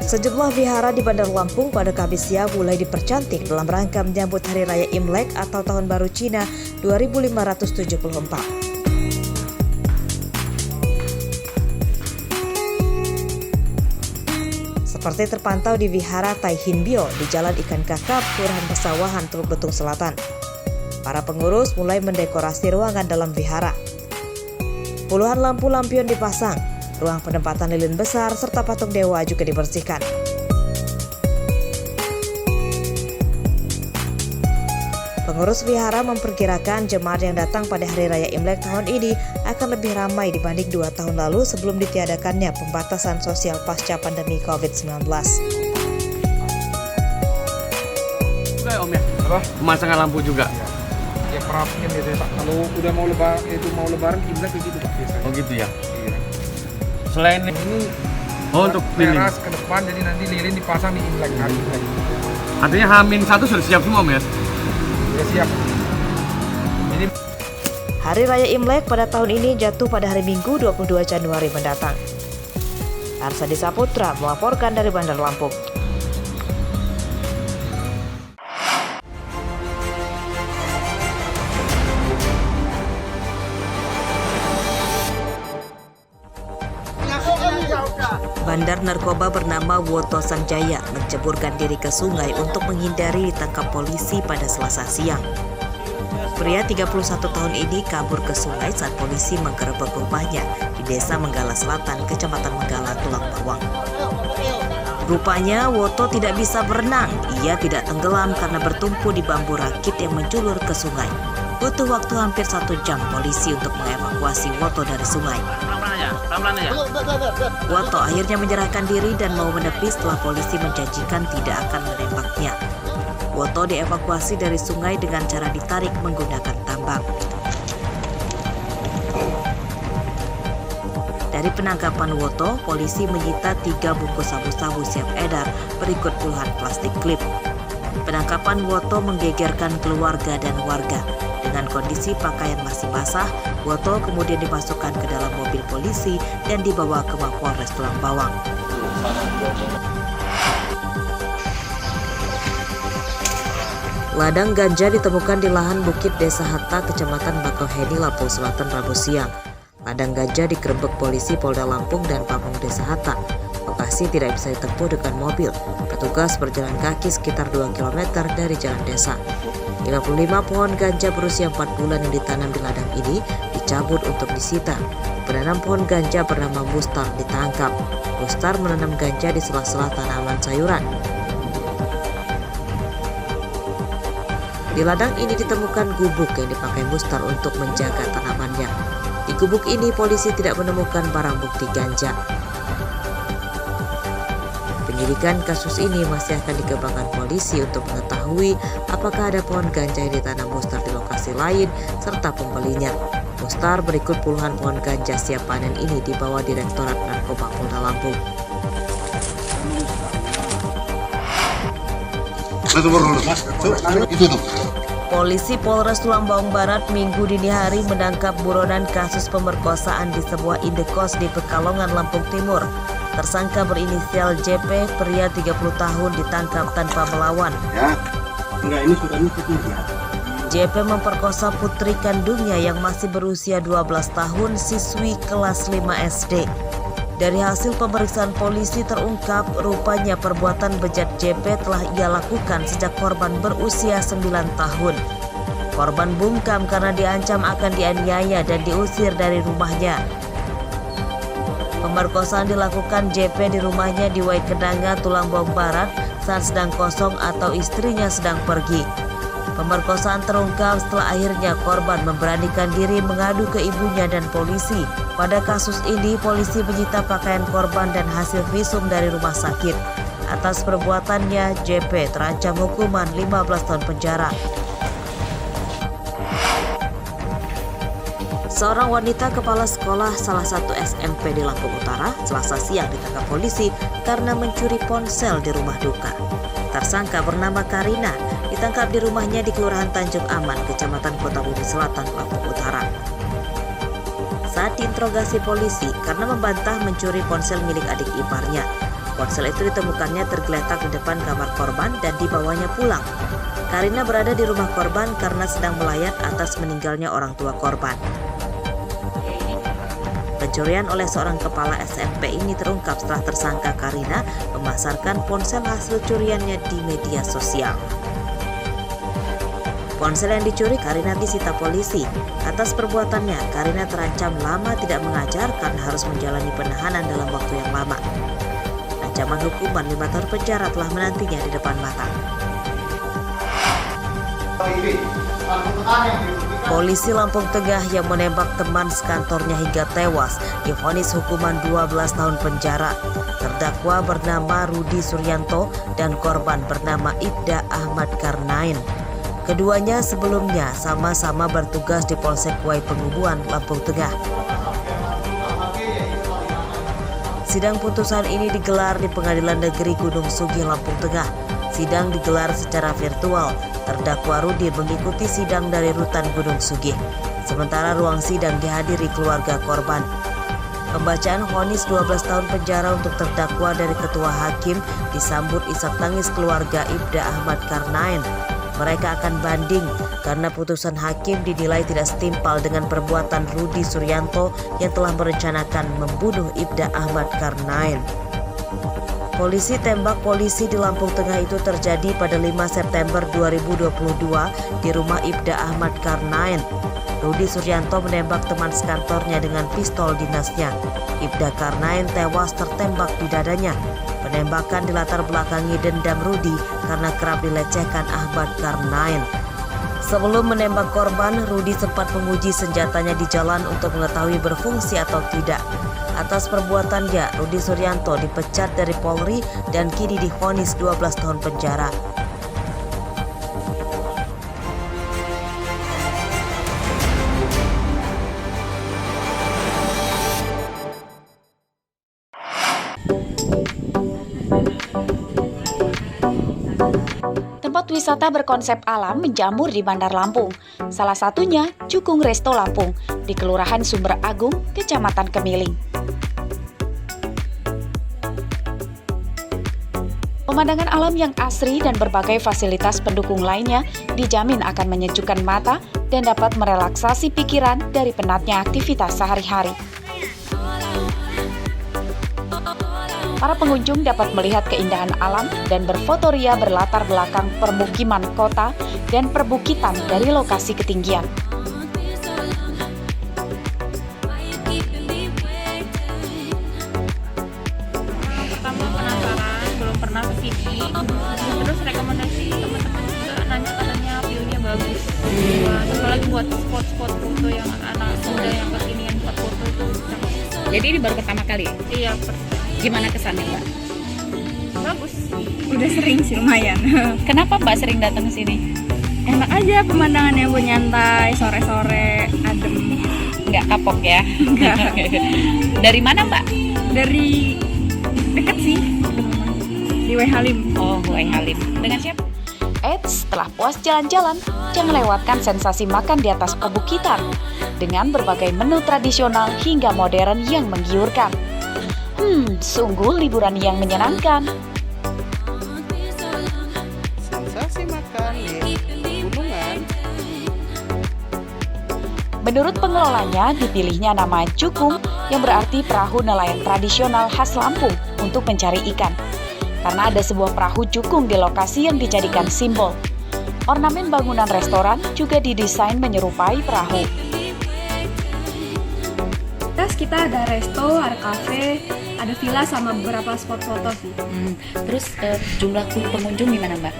Sejumlah vihara di Bandar Lampung pada Kamis siang mulai dipercantik dalam rangka menyambut Hari Raya Imlek atau Tahun Baru Cina 2574. Seperti terpantau di Vihara Tai Hin Bio di Jalan Ikan Kakap, Kelurahan Pesawahan, Teluk Betung Selatan. Para pengurus mulai mendekorasi ruangan dalam vihara. Puluhan lampu lampion dipasang, ruang penempatan lilin besar serta patung dewa juga dibersihkan. Pengurus vihara memperkirakan jemaat yang datang pada Hari Raya Imlek tahun ini akan lebih ramai dibanding 2 tahun lalu sebelum ditiadakannya pembatasan sosial pasca pandemi COVID-19. Juga ya Om ya? Apa? Pemasangan lampu juga? Ya perapian biasanya Pak. Kalau udah mau lebaran Imlek begitu Pak biasanya. Oh gitu ya? Iya. Selain Ini untuk lilin. teras ke depan, jadi nanti lilin dipasang di Imlek hari Imlek. Artinya H-1 sudah siap semua Om ya? Sudah siap. Jadi Hari Raya Imlek pada tahun ini jatuh pada hari Minggu 22 Januari mendatang. Arsadi Saputra melaporkan dari Bandar Lampung. Bandar narkoba bernama Woto Sanjaya menceburkan diri ke sungai untuk menghindari ditangkap polisi pada Selasa siang. Pria 31 tahun ini kabur ke sungai saat polisi menggerebek rumahnya di Desa Menggala Selatan, Kecamatan Menggala, Tulang Bawang. Rupanya Woto tidak bisa berenang, ia tidak tenggelam karena bertumpu di bambu rakit yang menjulur ke sungai. Butuh waktu hampir 1 jam polisi untuk mengevakuasi Woto dari sungai. Woto akhirnya menyerahkan diri dan mau menepi setelah polisi menjanjikan tidak akan menembaknya. Woto dievakuasi dari sungai dengan cara ditarik menggunakan tambang. Dari penangkapan Woto, polisi menyita 3 bungkus sabu-sabu siap edar berikut puluhan plastik klip. Penangkapan Woto menggegerkan keluarga dan warga. Dengan kondisi pakaian masih basah, Woto kemudian dimasukkan ke dalam mobil polisi dan dibawa ke Mapolres Tulang Bawang. Ladang ganja ditemukan di lahan Bukit Desa Hatta, Kecamatan Bakauheni, Lampung Selatan, Rabu siang. Ladang ganja digerebek polisi Polda Lampung dan Pamong Desa Hatta. Lokasi tidak bisa ditempuh dengan mobil. Petugas berjalan kaki sekitar 2 km dari jalan desa. 55 pohon ganja berusia 4 bulan yang ditanam di ladang ini dicabut untuk disita. Penanam pohon ganja bernama Mustar ditangkap. Mustar menanam ganja di sela-sela tanaman sayuran. Di ladang ini ditemukan gubuk yang dipakai Mustar untuk menjaga tanamannya. Di gubuk ini polisi tidak menemukan barang bukti ganja. Penyidikan kasus ini masih akan dikembangkan polisi untuk mengetahui apakah ada pohon ganja yang ditanam Mustar di lokasi lain serta pembelinya. Mustar berikut puluhan pohon ganja siap panen ini dibawa Direktorat Narkoba Polda Lampung. Polisi Polres Tulang Bawang Barat Minggu dini hari menangkap buronan kasus pemerkosaan di sebuah indekos di Pekalongan, Lampung Timur. Tersangka berinisial JP, pria 30 tahun, ditangkap tanpa melawan. JP memperkosa putri kandungnya yang masih berusia 12 tahun, siswi kelas 5 SD. Dari hasil pemeriksaan polisi terungkap rupanya perbuatan bejat JP telah ia lakukan sejak korban berusia 9 tahun. Korban bungkam karena diancam akan dianiaya dan diusir dari rumahnya. Pemerkosaan dilakukan JP di rumahnya di Waikenanga, Tulang Bawang Barat saat sedang kosong atau istrinya sedang pergi. Pemerkosaan terungkap setelah akhirnya korban memberanikan diri mengadu ke ibunya dan polisi. Pada kasus ini, polisi menyita pakaian korban dan hasil visum dari rumah sakit. Atas perbuatannya, JP terancam hukuman 15 tahun penjara. Seorang wanita kepala sekolah salah satu SMP di Lampung Utara Selasa siang ditangkap polisi karena mencuri ponsel di rumah duka. Tersangka bernama Karina ditangkap di rumahnya di Kelurahan Tanjung Aman, Kecamatan Kota Bumi Selatan, Lampung Utara. Saat diinterogasi polisi karena membantah mencuri ponsel milik adik iparnya, Ponsel itu ditemukannya tergeletak di depan kamar korban dan dibawanya pulang. Karina berada di rumah korban karena sedang melayat atas meninggalnya orang tua korban. Pencurian oleh seorang kepala SMP ini terungkap setelah tersangka Karina memasarkan ponsel hasil curiannya di media sosial. Ponsel yang dicuri Karina disita polisi. Atas perbuatannya, Karina terancam lama tidak mengajar karena harus menjalani penahanan dalam waktu yang lama. Ancaman hukuman 5 tahun penjara telah menantinya di depan mata. Polisi Lampung Tengah yang menembak teman sekantornya hingga tewas divonis hukuman 12 tahun penjara. Terdakwa bernama Rudi Suryanto dan korban bernama Ibda Ahmad Karnain. Keduanya sebelumnya sama-sama bertugas di Polsek Wai Pengubuan, Lampung Tengah. Sidang putusan ini digelar di Pengadilan Negeri Gunung Sugih, Lampung Tengah. Sidang digelar secara virtual. Terdakwa Rudi mengikuti sidang dari Rutan Gunung Sugih. Sementara ruang sidang dihadiri keluarga korban. Pembacaan vonis 12 tahun penjara untuk terdakwa dari ketua hakim disambut isak tangis keluarga Ibda Ahmad Karnain. Mereka akan banding karena putusan hakim dinilai tidak setimpal dengan perbuatan Rudi Suryanto yang telah merencanakan membunuh Ibda Ahmad Karnain. Polisi tembak polisi di Lampung Tengah itu terjadi pada 5 September 2022 di rumah Ibda Ahmad Karnain. Rudi Suryanto menembak teman sekantornya dengan pistol dinasnya. Ibda Karnain tewas tertembak di dadanya. Penembakan dilatar belakangi dendam Rudi karena kerap dilecehkan Ahmad Karnain. Sebelum menembak korban, Rudi sempat menguji senjatanya di jalan untuk mengetahui berfungsi atau tidak. Atas perbuatannya, Rudi Suryanto dipecat dari Polri dan kini divonis 12 tahun penjara. Tempat wisata berkonsep alam menjamur di Bandar Lampung. Salah satunya Cukung Resto Lampung di Kelurahan Sumber Agung, Kecamatan Kemiling. Pemandangan alam yang asri dan berbagai fasilitas pendukung lainnya dijamin akan menyejukkan mata dan dapat merelaksasi pikiran dari penatnya aktivitas sehari-hari. Para pengunjung dapat melihat keindahan alam dan berfotoria berlatar belakang permukiman kota dan perbukitan dari lokasi ketinggian. Pertama penasaran, belum pernah ke sini. Terus rekomendasi teman-teman juga nanya katanya view-nya bagus. Terus lagi buat spot-spot foto yang anak muda yang kekinian buat foto itu. Jadi ini baru pertama kali? Iya, Gimana kesannya, Mbak? bagus. Udah sering sih, lumayan. Kenapa Mbak sering datang ke sini? Enak aja pemandangannya, buat nyantai sore-sore, adem. Nggak kapok ya? Dari mana, Mbak? Dari deket sih, di Wai Halim. Oh, Wai Halim. Dengan siapa? Setelah puas jalan-jalan, jangan lewatkan sensasi makan di atas perbukitan dengan berbagai menu tradisional hingga modern yang menggiurkan. Sungguh liburan yang menyenangkan. Sensasi makan di gunungan. Menurut pengelolanya, dipilihnya nama Cukung yang berarti perahu nelayan tradisional khas Lampung untuk mencari ikan. Karena ada sebuah perahu cukung di lokasi yang dijadikan simbol. Ornamen bangunan restoran juga didesain menyerupai perahu. Terus kita ada resto, ada kafe, ada villa sama beberapa spot foto sih. Terus jumlah pengunjung gimana, Mbak?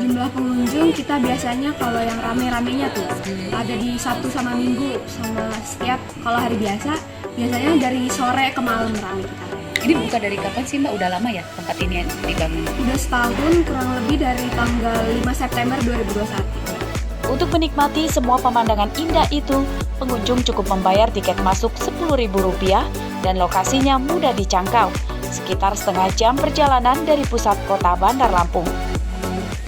Jumlah pengunjung kita biasanya kalau yang rame-ramenya tuh ada di Sabtu sama Minggu, sama setiap kalau hari biasa biasanya dari sore ke malam rame kita. Ini buka dari kapan sih, Mbak? Udah lama ya tempat ini dibangun? Udah setahun, kurang lebih dari tanggal 5 September 2021. Untuk menikmati semua pemandangan indah itu, pengunjung cukup membayar tiket masuk Rp10.000 dan lokasinya mudah dicangkau, sekitar setengah jam perjalanan dari pusat kota Bandar Lampung.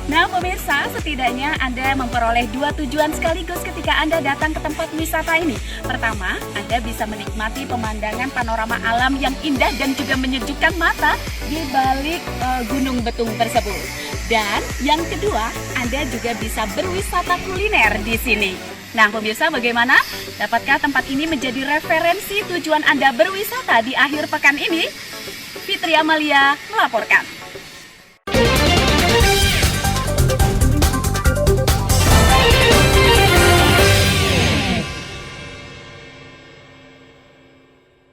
Nah pemirsa, setidaknya Anda memperoleh 2 tujuan sekaligus ketika Anda datang ke tempat wisata ini. Pertama, Anda bisa menikmati pemandangan panorama alam yang indah dan juga menyejukkan mata di balik Gunung Betung tersebut. Dan yang kedua, Anda juga bisa berwisata kuliner di sini. Nah pemirsa, bagaimana? Dapatkah tempat ini menjadi referensi tujuan Anda berwisata di akhir pekan ini? Fitri Amalia melaporkan.